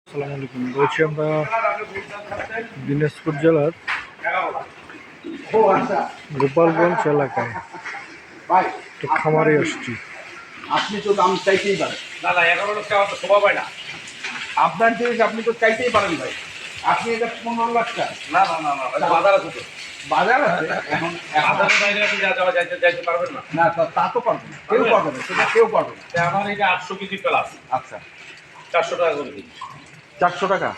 আসসালামু আলাইকুম। বলছি আমরা দিনাজপুর জেলার গোপালগঞ্জ এলাকায় একটা খামারে আসছি। আপনি তো দাম চাইতেই পারেন। না না 11 লাখ টাকা তো শোভা পায় না। আপনার জিনিস আপনি তো চাইতেই পারেন ভাই। আপনি এটা 15 লাখ টাকা। না না না না এটা বাজার আছে তো। বাজার আছে এখন বাজারের বাইরে আপনি যাইতে যাইতে পারবেন না। না তা তো পারবেন না। কেউ পারবে না, সেটা কেউ পারবে না। তা আমার এটা 800 কেজি প্লাস আচ্ছা 400 টাকা করে দিই। 400 টাকা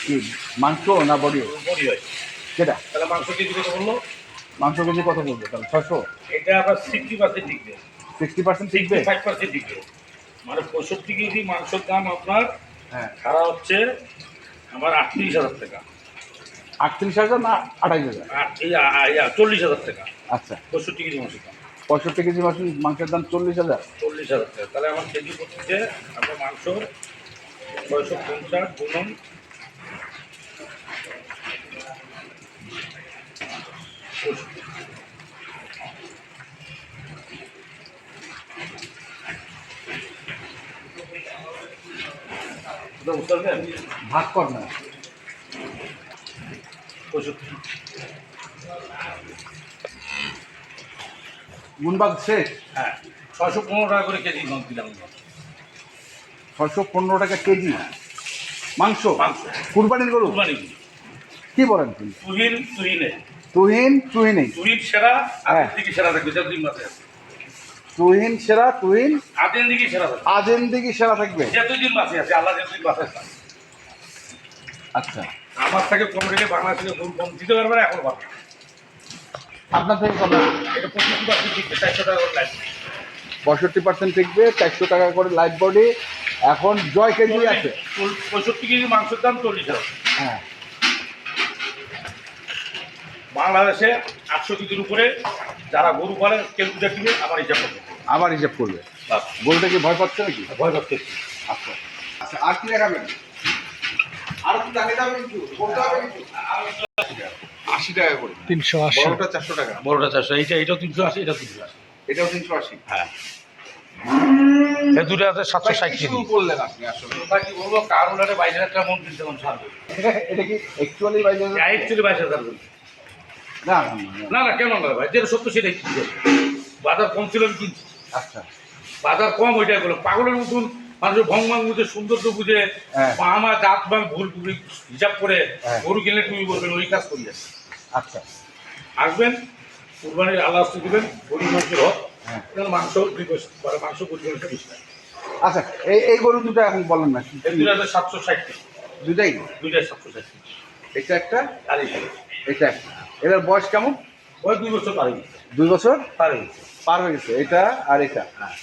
কি মাংস না বডি? বড়ি হয়। সেটা তাহলে মাংস কেজি কত বললো? মাংস কেজি কত বলবে তাহলে? 600? এটা আবার 60% টিকবে, 60% টিকবে? 65% টিকবে। মানে 65 কেজি মাংসের দাম আপনার হ্যাঁ। খারাপ হচ্ছে আমার 38,000 টাকা। 38,000 না 28,000? 40,000 টাকা। আচ্ছা 65 কেজি মাংসের দাম 65 কেজি মাংসের দাম 40,000? 40,000 টাকা। তাহলে আমার কেজি পড়ছে আপনার মাংস 650 গুণন 65। বুঝতে পারবেন? ভাগ কর না। 65। গুণবাগ শেষ। হ্যাঁ 615 টাকা করে কেজি দিলাম। 615 টাকা কেজি মাংস? মাংস কুরবানির গরু? কুরবানি কি বলেন তুমি? তুহিনে তুহিন তুহিন সেরা হ্যাঁ। আদিন দিকে সেরা থাকবে যতদিন মাসে আছে। তুহিন সেরা তুহিন আদিন দিকে সেরা থাকবে আজেন্দিগি সেরা থাকবে। যতদিন মাসে আছে আল্লাহ যতদিন মাসে আছে। আচ্ছা আমার থেকে কম রেটে বাংলাদেশ থেকে গরু কম দিতে পারবে না, এখন পারবে না। আপনার থেকে কত? এটা 25% দিচ্ছে 400 টাকা করে লাগবে। 65% টিকবে, 400 টাকা করে লাইট বডি। এখন জয় কেজি আছে। 65 কেজি মাংসের দাম 40,000। হ্যাঁ বাংলাদেশে 800 কেজির উপরে যারা গরু পালে ক্যালকুলেটার দিবে আমার হিসাব করবে। আবার হিসাব করবে। বাস গরুটা কি ভয় পাচ্ছে নাকি? ভয় করতে আচ্ছা আচ্ছা আর কি দেখাবেন? আর কি দেখাতে হবে কিছু? বলতে হবে কিছু? 80 টাকা করে। 380। বড়টা 400 টাকা। বড়টা 400, এইটাও 380, এটা 380। এটাও 380। হ্যাঁ এই দুটো আছে 760 কেজি। কিছু বললেন আপনি আসলে। কথা কি বলবো, কারণ এটা 22,000 টাকা মন কিনতে মন ছাড়বে। এটা কি অ্যাকচুয়ালি ভাই? অ্যাকচুয়ালি 22,000 বলি। না না না কেন না ভাই, যেটা সত্য সেটাই কিনতে হবে। বাজার কম ছিল আমি কিনছি। আচ্ছা বাজার কম ওইটাই বলো, পাগলের মতন মানুষ ভংবাং বুঝে সৌন্দর্য বুঝে হ্যাঁ। আমার দাঁত ভাঙ ভুল ভুল হিসাব করে হ্যাঁ। গরু কিনলে তুমি বলবেন ওই কাজ করি যাচ্ছে। আচ্ছা আসবেন কুরবানির আল্লাহ দিবেন, গরু মজুর হোক, হ্যাঁ। মাংস 2 পয়সা মানে মাংস 2 পয়সা বেশি না। আচ্ছা এই গরু দুটো এখন বলেন না। এই দুটো আছে 760 কেজি, দুটাই? দুইটাই 760 কেজি। এটা একটা আর এইটা এটা একটা। এটার বয়স কেমন? ওই 2 বছর পারে গেছে 2 বছর পারে গেছে। পার হয়ে গেছে। এটা আর এটা হ্যাঁ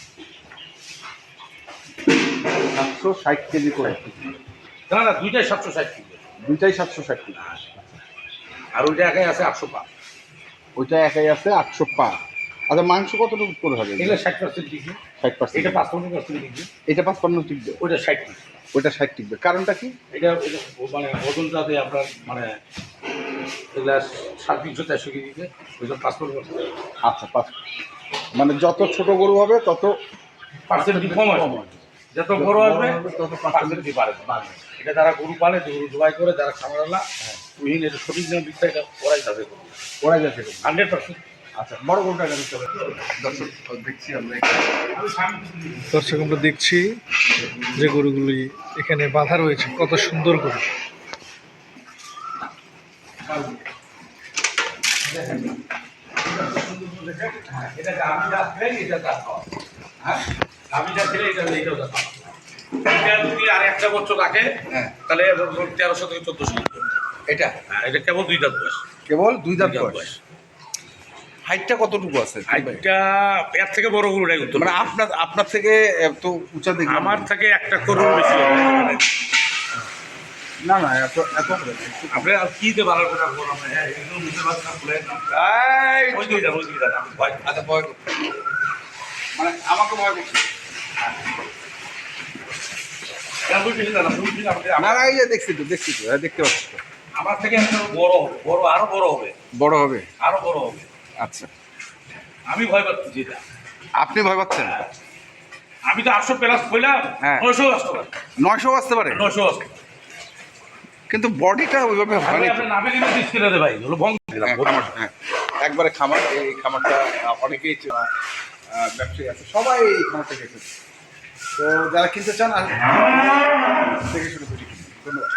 760 কেজি করে। না না দুইটাই 760 কেজি। দুইটাই 760 কেজি। আর ওইটা একাই আছে 800 পা। ওইটা একাই আছে 800 পা। আচ্ছা মাংস কতটুকু করে হবে? এগুলো 60% দিকে, 60%। এটা 55% দিকে, এটা 55 টিকবে, ওইটা 60 দিকে। ওইটা 60 টিকবে। কারণটা কি? এটা মানে ওজন যাতে আপনার মানে এগুলা 350-400 কেজিতে ওইটা 5%। আচ্ছা 5 মানে যত ছোট গরু হবে তত পার্সেন্ট কম আসবে, যত বড় আসবে তত পার্সেন্ট বাড়বে। এটা যারা গরু পালে, গরু জবাই করে, যারা খামারালা তুহিন এটা সঠিক নিয়ম দিচ্ছে, এটা ওরাই যাবে ওরা যাচ্ছে। 100%। আচ্ছা বড় গরুটা কেন চলে? দর্শক দেখছি আমরা দর্শক আমরা দেখছি যে গরুগুলি এখানে বাঁধা রয়েছে, কত সুন্দর গরু। এটা আমি যা খাই এটা যা খাওয়া, হ্যাঁ আমি যা খেলে এটা এইটাও যা খাওয়া। এটা যদি আর একটা বছর রাখে হ্যাঁ তাহলে 1300 থেকে 1400 লিটার। এটা হ্যাঁ এটা কেবল 2 দাঁত বয়স। কেবল 2 দাঁত দুই দাঁত বয়স। হাইটটা কতটুকু আছে? এটা এর থেকে বড় গরুটাই উত্তর, মানে আপনার থেকে এত উঁচা দেখি আমার থেকে 1 করোড় বেশি হবে। না না এত এত আপনি আর কি দিয়ে ভালো করে রাখবো আমরা? হ্যাঁ এগুলো বুঝতে পারছেন না, খুলে ওই দুই দাঁত আমি ভয়। আচ্ছা ভয় করছে মানে আমাকে ভয় করছে। না না এই যে দেখছি তো দেখতে পাচ্ছি তো। আমার থেকে একটা বড় হবে, আরো বড় হবে, বড় হবে। আরো বড় হবে। আচ্ছা আমি ভয় পাচ্ছি যেটা। আপনি ভয় পাচ্ছেন? আমি তো 800 প্লাস কইলাম, হ্যাঁ। 900 আসতে পারে, 900 আসতে পারে, 900 আসতে পারে। কিন্তু বডিটা ওইভাবে আমি হয়নি তো। আপনার নাভি কিন্তু ডিসপ্লে দে ভাই, হলো ভঙ্গ দিলাম। হ্যাঁ, খামার, হ্যাঁ, একবারে খামার। এই খামারটা অনেকেই ব্যবসায়ী আছে, সবাই এই খামারটা গেছে। তো যারা কিনতে চান দেখে শুনে বুঝে কিনুন। ধন্যবাদ।